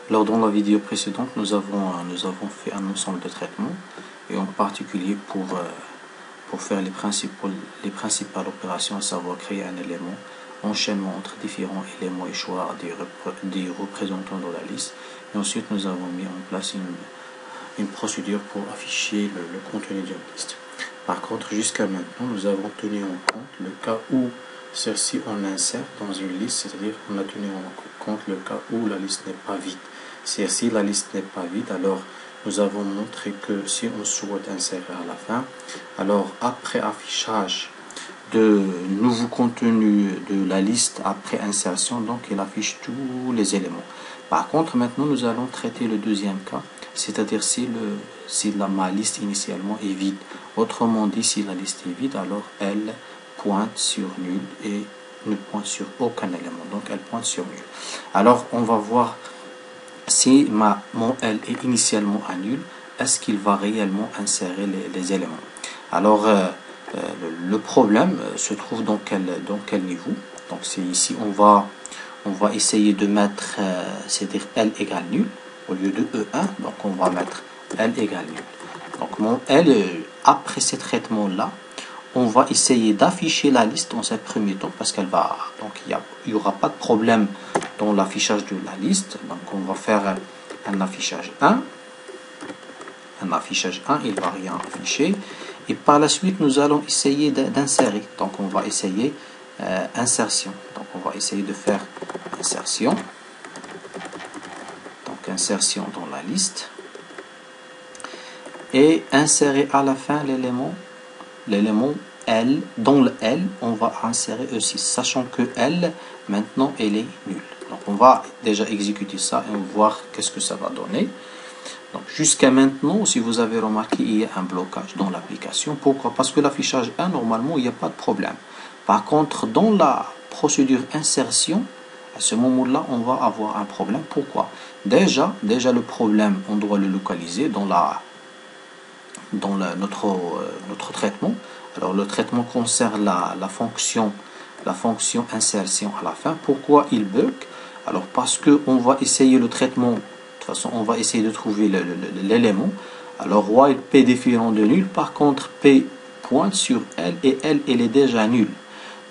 Alors dans la vidéo précédente, nous avons fait un ensemble de traitements et en particulier pour faire les principales opérations, à savoir créer un élément, enchaînement entre différents éléments et choix des représentants de la liste. Et ensuite, nous avons mis en place une procédure pour afficher le contenu d'une liste. Par contre, jusqu'à maintenant, nous avons tenu en compte le cas où celle-ci on insère dans une liste, c'est-à-dire qu'on a tenu en compte le cas où la liste n'est pas vide. Si la liste n'est pas vide, alors nous avons montré que si on souhaite insérer à la fin, alors après affichage de nouveau contenu de la liste après insertion, donc il affiche tous les éléments. Par contre, maintenant nous allons traiter le deuxième cas, c'est-à-dire si ma liste initialement est vide. Autrement dit, si la liste est vide, alors elle pointe sur nul et ne pointe sur aucun élément. Donc elle pointe sur nul. Alors on va voir si mon L est initialement à nul, est-ce qu'il va réellement insérer les éléments. Alors le problème se trouve dans quel niveau. Donc c'est ici on va essayer de mettre c'est-à-dire L égale nul au lieu de E1, donc on va mettre L égale nul. Donc mon L, après ce traitement là, on va essayer d'afficher la liste dans un premier temps parce qu'elle va, donc il n'y aura pas de problème dans l'affichage de la liste. Donc on va faire un affichage 1. Un affichage 1, il ne va rien afficher. Et par la suite, nous allons essayer d'insérer. Donc on va essayer insertion. Donc on va essayer de faire insertion. Donc insertion dans la liste. Et insérer à la fin l'élément L. Dans le L, on va insérer E6, sachant que L, maintenant, elle est nulle. Donc on va déjà exécuter ça et on va voir qu'est-ce que ça va donner. Donc jusqu'à maintenant, si vous avez remarqué, il y a un blocage dans l'application. Pourquoi? Parce que l'affichage 1, normalement, il n'y a pas de problème. Par contre, dans la procédure insertion, à ce moment-là, on va avoir un problème. Pourquoi? Déjà le problème, on doit le localiser dans notre traitement. Alors le traitement concerne la fonction insertion à la fin. Pourquoi il bug? Alors parce que on va essayer le traitement. De toute façon, on va essayer de trouver l'élément. Alors while P différent de nul. Par contre, P pointe sur L et L, elle est déjà nulle.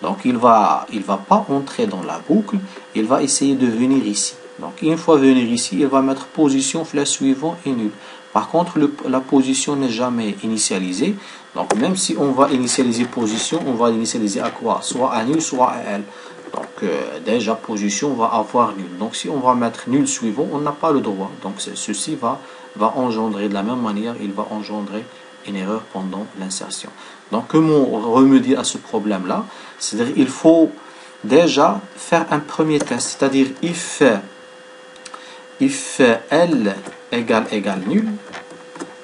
Donc il va pas entrer dans la boucle. Il va essayer de venir ici. Donc une fois venir ici, il va mettre position flèche suivant et nul. Par contre, la position n'est jamais initialisée. Donc, même si on va initialiser position, on va l'initialiser à quoi? Soit à nul, soit à L. Donc, déjà, position va avoir nul. Donc, si on va mettre nul suivant, on n'a pas le droit. Donc, ceci va engendrer de la même manière, il va engendrer une erreur pendant l'insertion. Donc, comment remédier à ce problème-là? C'est-à-dire, il faut déjà faire un premier test. C'est-à-dire, if L égale nul,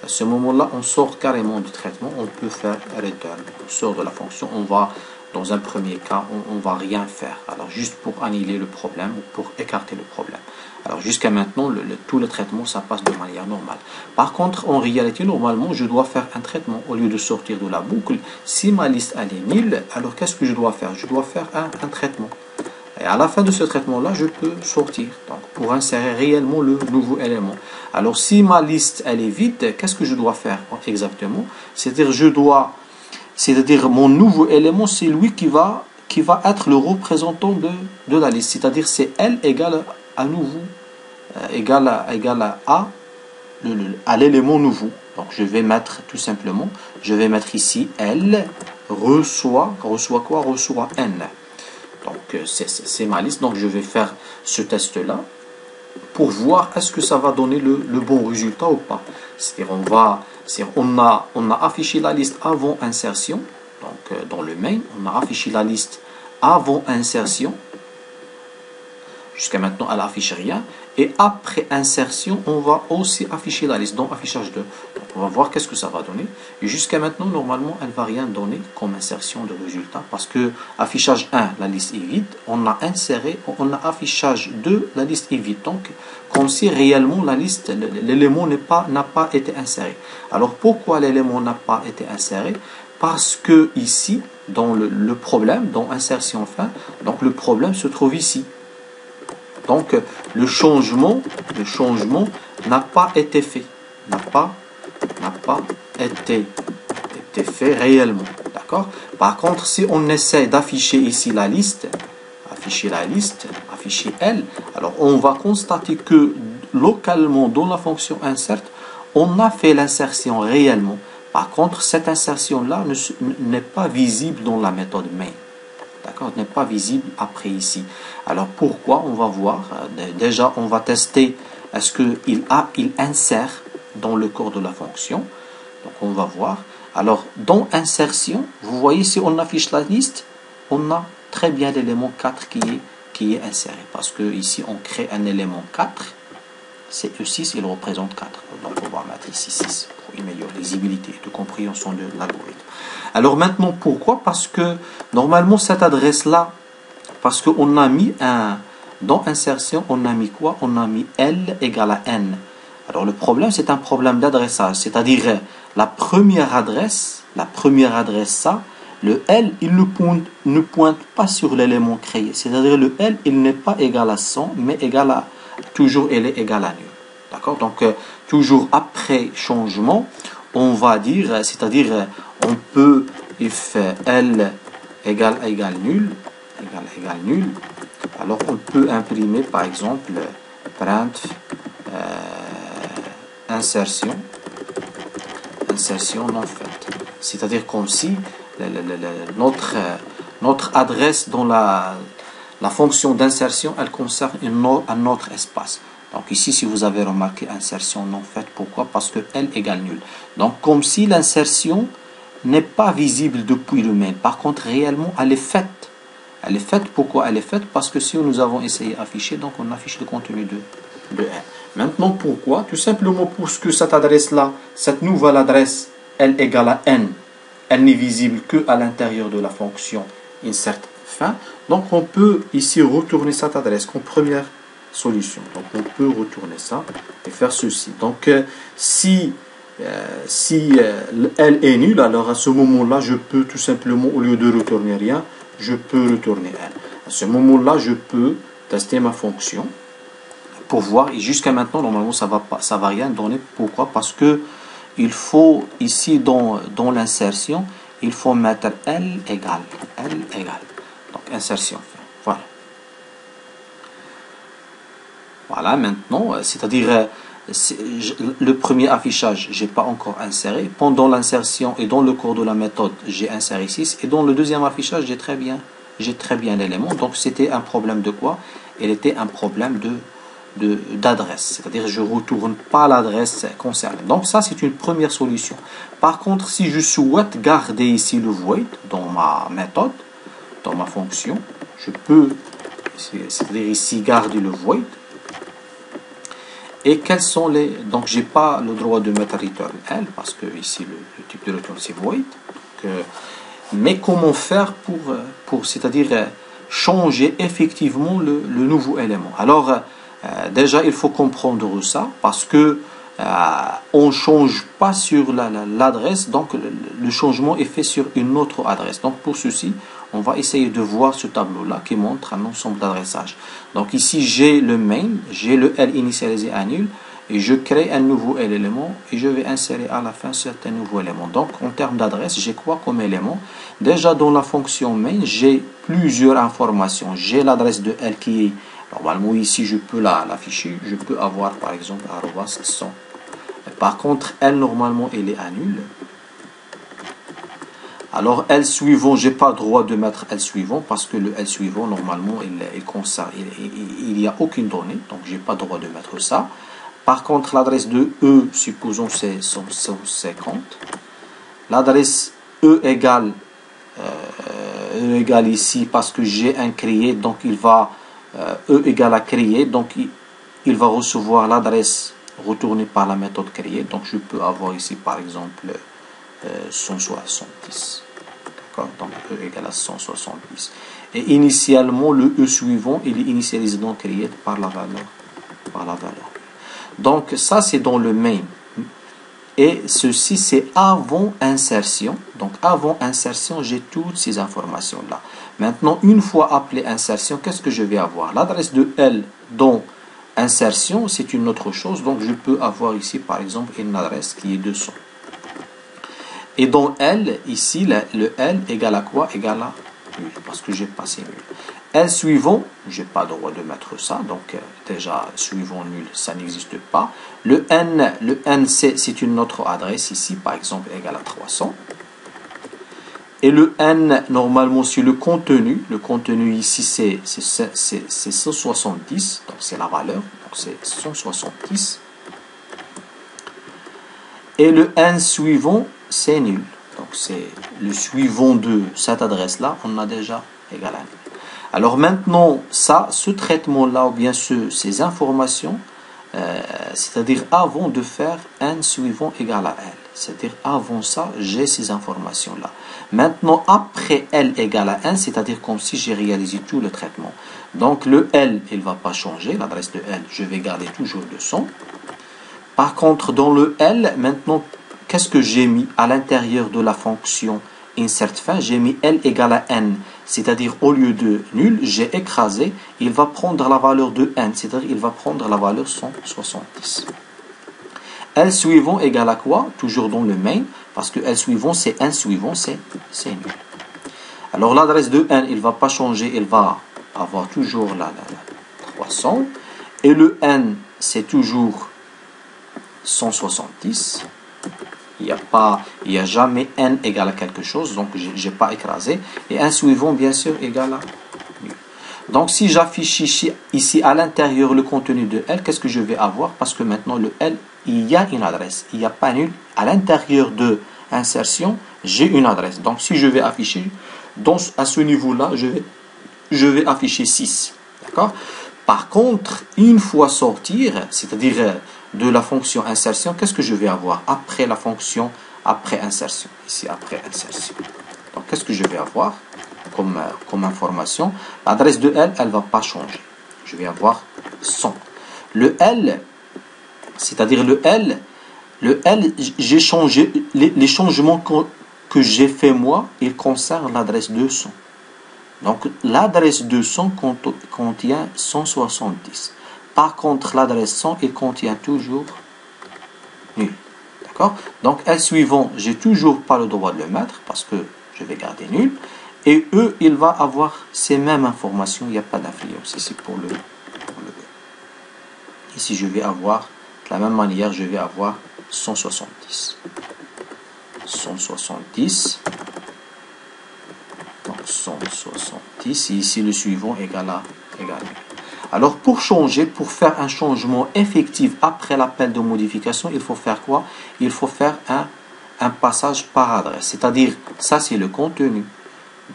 à ce moment-là, on sort carrément du traitement, on peut faire return, on sort de la fonction, on va, dans un premier cas, on va rien faire. Alors, juste pour annuler le problème ou pour écarter le problème. Alors, jusqu'à maintenant, tout le traitement, ça passe de manière normale. Par contre, en réalité, normalement, je dois faire un traitement. Au lieu de sortir de la boucle, si ma liste, elle est nulle, alors qu'est-ce que je dois faire? Je dois faire un traitement. Et à la fin de ce traitement-là, je peux sortir. Donc, pour insérer réellement le nouveau élément. Alors, si ma liste, elle est vide, qu'est-ce que je dois faire exactement? C'est-à-dire, mon nouveau élément, c'est lui qui va être le représentant de la liste. C'est-à-dire, c'est L égale à nouveau, égale à l'élément nouveau. Donc, je vais mettre tout simplement, je vais mettre ici L reçoit quoi? Reçoit N. Donc, c'est ma liste. Donc, je vais faire ce test-là pour voir est-ce que ça va donner le bon résultat ou pas. C'est-à-dire, on a affiché la liste avant insertion. Donc, dans le main, on a affiché la liste avant insertion. Jusqu'à maintenant, elle n'affiche rien. Et après insertion, on va aussi afficher la liste, donc affichage 2. Donc, on va voir qu'est-ce que ça va donner. Et jusqu'à maintenant, normalement, elle ne va rien donner comme insertion de résultat. Parce que affichage 1, la liste est vide. On a inséré, on a affichage 2, la liste est vide. Donc, comme si réellement la liste, l'élément n'a pas été inséré. Alors, pourquoi l'élément n'a pas été inséré? Parce que ici, dans le problème, dans insertion fin, donc le problème se trouve ici. Donc, le changement n'a pas été fait. N'a pas été fait réellement. D'accord? Par contre, si on essaie d'afficher ici la liste, afficher L, alors on va constater que localement dans la fonction insert, on a fait l'insertion réellement. Par contre, cette insertion-là n'est pas visible dans la méthode main. D'accord? N'est pas visible après ici. Alors pourquoi? On va voir. Déjà, on va tester est-ce qu'il insère dans le corps de la fonction. Donc on va voir. Alors dans insertion, vous voyez si on affiche la liste, on a très bien l'élément 4 qui est inséré. Parce que ici on crée un élément 4. C'est E6, il représente 4. Donc on va mettre ici 6 pour une meilleure lisibilité de compréhension de l'algorithme. Alors maintenant, pourquoi? Parce que normalement cette adresse-là, parce qu'on a mis dans insertion, on a mis quoi? On a mis L égale à N. Alors le problème, c'est un problème d'adressage. C'est-à-dire la première adresse, ça, le L, il ne pointe pas sur l'élément créé. C'est-à-dire le L, il n'est pas égal à 100, mais égal à toujours, elle est égale à nul. D'accord? Donc, toujours après changement, on va dire, c'est-à-dire, on peut, if L égale nul, alors on peut imprimer, par exemple, print insertion non faite. C'est-à-dire comme si notre adresse dans la fonction d'insertion, elle concerne un autre espace. Donc ici, si vous avez remarqué insertion non faite, pourquoi? Parce que L égale nul. Donc comme si l'insertion n'est pas visible depuis le main. Par contre, réellement, elle est faite. Elle est faite, pourquoi elle est faite? Parce que si nous avons essayé d'afficher, donc on affiche le contenu de L. Maintenant, pourquoi? Tout simplement parce que cette adresse-là, cette nouvelle adresse, L égale à N, elle n'est visible qu'à l'intérieur de la fonction insert fin. Donc on peut ici retourner cette adresse comme première solution. Donc on peut retourner ça et faire ceci. Donc si L est nul, alors à ce moment-là, je peux tout simplement, au lieu de retourner rien, je peux retourner L. À ce moment-là, je peux tester ma fonction pour voir. Et jusqu'à maintenant, normalement, ça va rien donner. Pourquoi? Parce que il faut ici dans l'insertion, il faut mettre L égale. Donc insertion. Voilà. Voilà, maintenant, c'est-à-dire le premier affichage, j'ai pas encore inséré. Pendant l'insertion et dans le cours de la méthode, j'ai inséré 6. Et dans le deuxième affichage, j'ai très bien l'élément. Donc c'était un problème de quoi? Il était un problème d'adresse. C'est-à-dire je ne retourne pas l'adresse concernée. Donc ça, c'est une première solution. Par contre, si je souhaite garder ici le void dans ma méthode, dans ma fonction, je peux, c'est-à-dire ici, garder le void. Et quels sont les... Donc, j'ai pas le droit de mettre return L, parce que ici, le type de return, c'est void. Mais comment faire pour c'est-à-dire changer effectivement le nouveau élément? Alors, déjà, il faut comprendre ça, parce que on ne change pas sur l'adresse, donc le changement est fait sur une autre adresse. Donc, pour ceci, on va essayer de voir ce tableau-là qui montre un ensemble d'adressages. Donc ici, j'ai le main, j'ai le L initialisé à nul, et je crée un nouveau élément, et je vais insérer à la fin certains nouveaux éléments. Donc, en termes d'adresse, j'ai quoi comme élément? Déjà, dans la fonction main, j'ai plusieurs informations. J'ai l'adresse de L qui est, normalement ici, je peux l'afficher. Je peux avoir, par exemple, @100. Par contre, L, normalement, elle est à nul. Alors, L suivant, je n'ai pas le droit de mettre L suivant parce que le L suivant, normalement, il n'y a aucune donnée. Donc, je n'ai pas le droit de mettre ça. Par contre, l'adresse de E, supposons, c'est 150. L'adresse E égale ici parce que j'ai un créé. Donc, il va E égale à créer. Donc, il va recevoir l'adresse retournée par la méthode créer. Donc, je peux avoir ici, par exemple, 170. D'accord? Donc E égale à 170. Et initialement, le E suivant, il est initialisé donc créé par la valeur. Donc ça, c'est dans le main. Et ceci, c'est avant insertion. Donc avant insertion, j'ai toutes ces informations-là. Maintenant, une fois appelé insertion, qu'est-ce que je vais avoir? L'adresse de L dans insertion, c'est une autre chose. Donc, je peux avoir ici, par exemple, une adresse qui est 200. Et dans L, ici, le L égale à quoi? Égale à nul, parce que j'ai passé nul. L suivant, je n'ai pas le droit de mettre ça, donc déjà, suivant nul, ça n'existe pas. Le N c'est une autre adresse ici, par exemple, égale à 300. Et le N, normalement, c'est le contenu. Le contenu ici, c'est 170, donc c'est la valeur, donc c'est 170. Et le N suivant, c'est nul. Donc c'est le suivant de cette adresse-là, on a déjà égal à nul. Alors maintenant, ce traitement-là, ou bien ces informations, c'est-à-dire avant de faire N suivant égal à L. C'est-à-dire avant ça, j'ai ces informations-là. Maintenant, après L égale à N, c'est-à-dire comme si j'ai réalisé tout le traitement. Donc le L, il ne va pas changer. L'adresse de L, je vais garder toujours 200. Par contre, dans le L, maintenant, qu'est-ce que j'ai mis à l'intérieur de la fonction insert fin? J'ai mis L égale à N. C'est-à-dire, au lieu de nul, j'ai écrasé. Il va prendre la valeur de N. C'est-à-dire, il va prendre la valeur 170. L suivant égale à quoi? Toujours dans le main. Parce que L suivant, c'est N suivant, c'est nul. Alors, l'adresse de N, il ne va pas changer. Il va avoir toujours la 300. Et le N, c'est toujours 170. Il n'y a jamais N égale à quelque chose, donc je n'ai pas écrasé. Et N suivant, bien sûr, égale à nul. Donc, si j'affiche ici à l'intérieur le contenu de L, qu'est-ce que je vais avoir? Parce que maintenant, le L, il y a une adresse. Il n'y a pas nul. À l'intérieur de insertion, j'ai une adresse. Donc, si je vais afficher, à ce niveau-là, je vais afficher 6. D'accord? Par contre, une fois sortir, c'est-à-dire de la fonction insertion, qu'est-ce que je vais avoir après la fonction après insertion? Ici, après insertion. Donc, qu'est-ce que je vais avoir comme information? L'adresse de L, elle ne va pas changer. Je vais avoir 100. Le L, c'est-à-dire le L, j'ai changé, les changements que j'ai fait moi, ils concernent l'adresse 200. Donc, l'adresse 200 contient 170. Par contre, l'adresse 100, il contient toujours nul. D'accord? Donc, L suivant, j'ai toujours pas le droit de le mettre parce que je vais garder nul. Et E, il va avoir ces mêmes informations. Il n'y a pas d'influence ici pour le E. Ici, je vais avoir, de la même manière, je vais avoir 170. 170. Donc 170, et ici le suivant égale à nul. Alors pour changer, pour faire un changement effectif après l'appel de modification, il faut faire quoi? Il faut faire un passage par adresse. C'est-à-dire, ça c'est le contenu.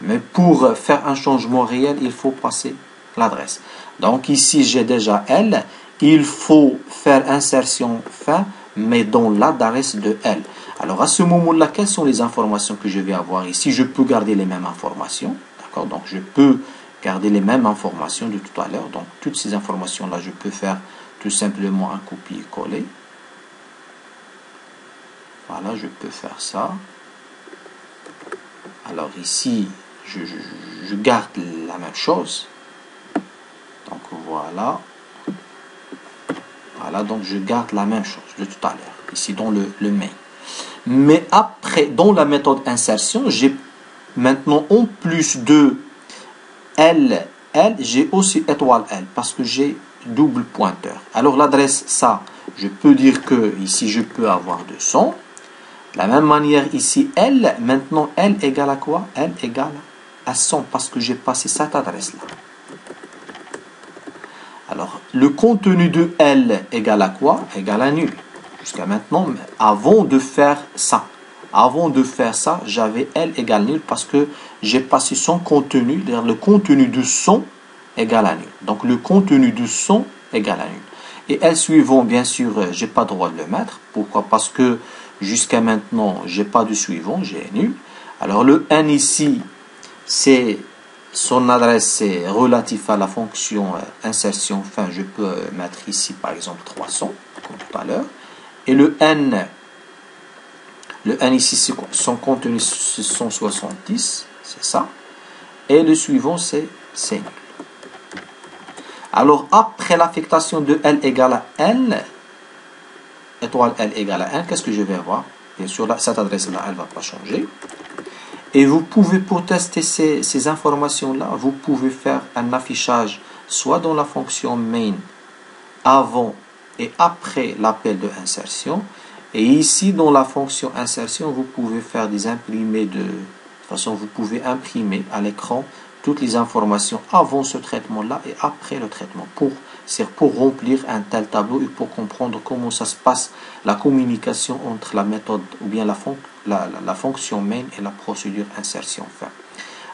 Mais pour faire un changement réel, il faut passer l'adresse. Donc ici j'ai déjà L. Il faut faire insertion fin, mais dans l'adresse de L. Alors à ce moment-là, quelles sont les informations que je vais avoir ici? Je peux garder les mêmes informations. D'accord? Donc je peux garder les mêmes informations de tout à l'heure. Donc toutes ces informations-là, je peux faire tout simplement un copier-coller. Voilà, je peux faire ça. Alors ici, je garde la même chose. Donc voilà. Voilà, donc je garde la même chose de tout à l'heure, ici dans le main. Mais après, dans la méthode insertion, j'ai maintenant en plus de L, j'ai aussi étoile L, parce que j'ai double pointeur. Alors l'adresse, ça, je peux dire que ici, je peux avoir 200. De la même manière, ici, L, maintenant, L égale à quoi? L égale à 100, parce que j'ai passé cette adresse-là. Alors, le contenu de L égale à quoi? Égale à nul. Jusqu'à maintenant, avant de faire ça, j'avais L égale nul parce que j'ai passé son contenu, c'est-à-dire le contenu de son égale à nul. Donc, le contenu de son égale à nul. Et L suivant, bien sûr, j'ai pas le droit de le mettre. Pourquoi? Parce que jusqu'à maintenant, j'ai pas de suivant, j'ai nul. Alors, le N ici, c'est... Son adresse est relative à la fonction insertion fin. Je peux mettre ici par exemple 300 comme tout à l'heure. Et le N ici, son contenu c'est 170, c'est ça. Et le suivant c'est nul. Alors, après l'affectation de L égale à N, étoile L égale à N, qu'est-ce que je vais avoir? Bien sûr, là, cette adresse-là, elle ne va pas changer. Et vous pouvez, pour tester ces informations-là, vous pouvez faire un affichage soit dans la fonction main avant et après l'appel de insertion. Et ici, dans la fonction insertion, vous pouvez faire des imprimés de toute façon, vous pouvez imprimer à l'écran toutes les informations avant ce traitement-là et après le traitement c'est pour remplir un tel tableau et pour comprendre comment ça se passe la communication entre la méthode ou bien la fonction main et la procédure insertion fin.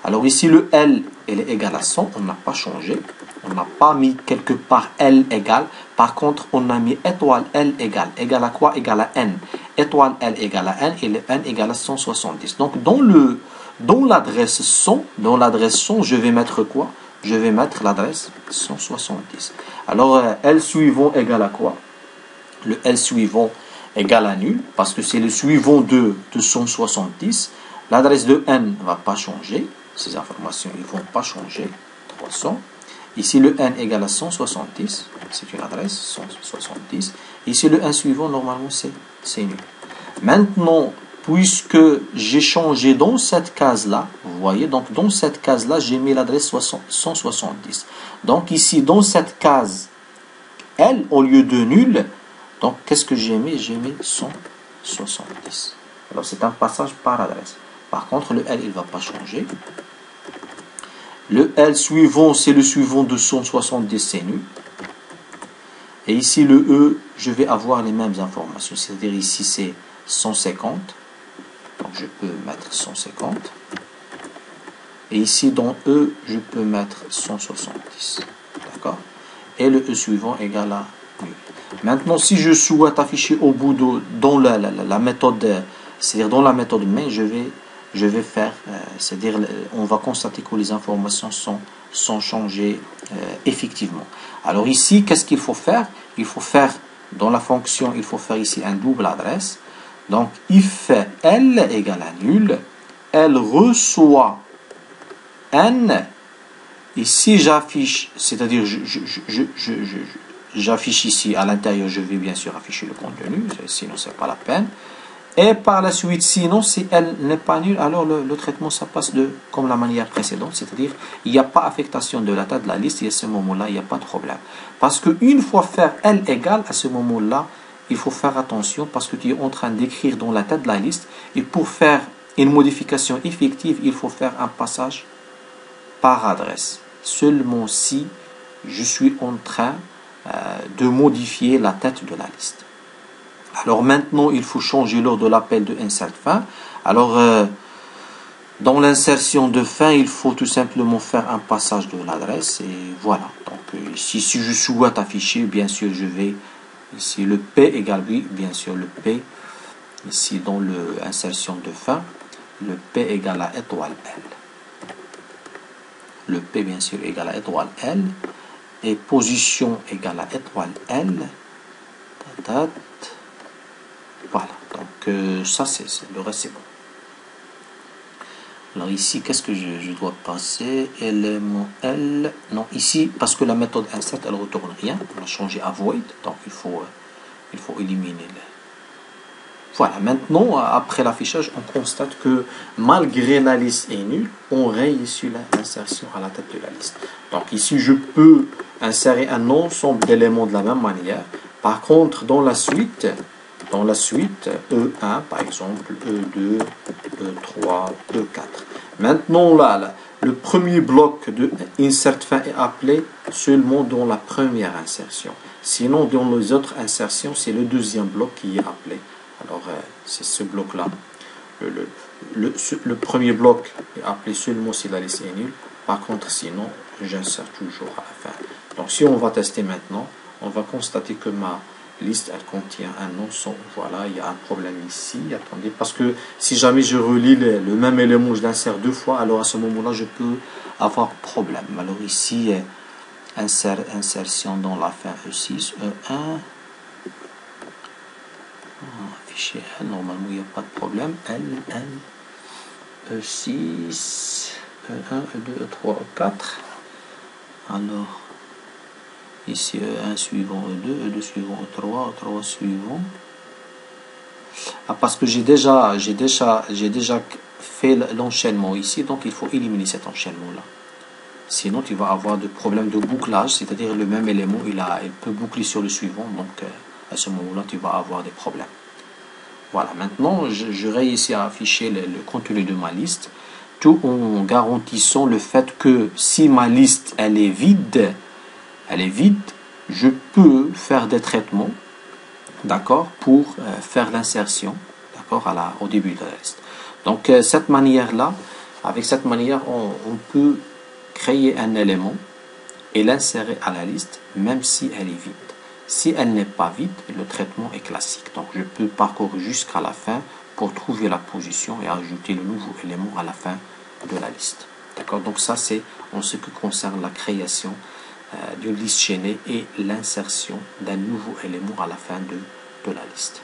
Alors ici le L elle est égal à 100, on n'a pas changé, on n'a pas mis quelque part L égale, par contre on a mis étoile L égale à quoi? Égale à N. Étoile L égale à N et le N égale à 170. Donc dans l'adresse 100, je vais mettre quoi? Je vais mettre l'adresse 170. Alors L suivant égale à quoi? Le L suivant égale à nul, parce que c'est le suivant de 170. L'adresse de N ne va pas changer. Ces informations ne vont pas changer. 300. Ici, le N égale à 170. C'est une adresse 170. Ici, le N suivant, normalement, c'est nul. Maintenant, puisque j'ai changé dans cette case-là, vous voyez, donc dans cette case-là, j'ai mis l'adresse 170. Donc ici, dans cette case L, au lieu de nul, donc qu'est-ce que j'ai mis? J'ai mis 170. Alors c'est un passage par adresse. Par contre, le L, il ne va pas changer. Le L suivant, c'est le suivant de 170, c'est nul. Et ici, le E, je vais avoir les mêmes informations. C'est-à-dire ici, c'est 150. Donc je peux mettre 150. Et ici, dans E, je peux mettre 170. D'accord? Et le E suivant égale à nul. Maintenant, si je souhaite afficher au bout dans la méthode, c'est-à-dire dans la méthode main, je vais faire, c'est-à-dire on va constater que les informations sont changées effectivement. Alors ici, qu'est-ce qu'il faut faire? Il faut faire, dans la fonction, il faut faire ici un double adresse. Donc, if L égale à nul, elle reçoit N. Ici, j'affiche, c'est-à-dire j'affiche ici à l'intérieur, je vais bien sûr afficher le contenu, sinon c'est pas la peine. Et par la suite, sinon, si elle n'est pas nulle, alors le traitement, ça passe comme la manière précédente, c'est-à-dire, il n'y a pas affectation de la tête de la liste, et à ce moment-là, il n'y a pas de problème. Parce qu'une fois faire L égale, à ce moment-là, il faut faire attention, parce que tu es en train d'écrire dans la tête de la liste, et pour faire une modification effective, il faut faire un passage par adresse. Seulement si je suis en train de modifier la tête de la liste. Alors maintenant, il faut changer l'ordre de l'appel de insert fin. Alors, dans l'insertion de fin, il faut tout simplement faire un passage de l'adresse. Et voilà. Donc, si je souhaite afficher, bien sûr, je vais ici le P égale, oui, bien sûr, le P. Ici, dans l'insertion de fin, le P égale à étoile L. Le P, bien sûr, égale à étoile L. Et position égale à étoile L. Voilà, donc ça c'est le reste c'est bon. Alors ici, qu'est-ce que je dois passer? Élément L. Non, ici, parce que la méthode insert, elle ne retourne rien. On a changé à void, donc il faut éliminer. Voilà, maintenant, après l'affichage, on constate que malgré la liste est nulle, on raye ici l'insertion à la tête de la liste. Donc ici, je peux insérer un ensemble d'éléments de la même manière. Par contre, dans la suite, E1 par exemple, E2, E3, E4. Maintenant là, le premier bloc de insert fin est appelé seulement dans la première insertion. Sinon, dans les autres insertions, c'est le deuxième bloc qui est appelé. Alors, c'est ce bloc-là. Le premier bloc est appelé seulement si la liste est nulle. Par contre, sinon, j'insère toujours à la fin. Donc, si on va tester maintenant, on va constater que ma liste, elle contient un nom sans, voilà, il y a un problème ici, attendez, parce que si jamais je relis le même élément, je l'insère deux fois, alors à ce moment-là, je peux avoir problème. Alors ici, insertion dans la fin E6, E1, afficher L, normalement, il n'y a pas de problème, L, E6, E1, E2, E3, E4, alors, Ici, E1 suivant E2, E2 suivant E3, E3 suivant. Ah, parce que j'ai déjà fait l'enchaînement ici, donc il faut éliminer cet enchaînement-là. Sinon, tu vas avoir des problèmes de bouclage, c'est-à-dire le même élément, il peut boucler sur le suivant, donc à ce moment-là, tu vas avoir des problèmes. Voilà, maintenant, je réussis à afficher le contenu de ma liste, tout en garantissant le fait que si ma liste, elle est vide, je peux faire des traitements, d'accord, pour faire l'insertion, d'accord, au début de la liste. Donc, cette manière-là, avec cette manière, on peut créer un élément et l'insérer à la liste, même si elle est vide. Si elle n'est pas vide, le traitement est classique. Donc, je peux parcourir jusqu'à la fin pour trouver la position et ajouter le nouveau élément à la fin de la liste. D'accord? Donc, ça, c'est en ce qui concerne la création d'une liste chaînée et l'insertion d'un nouveau élément à la fin de la liste.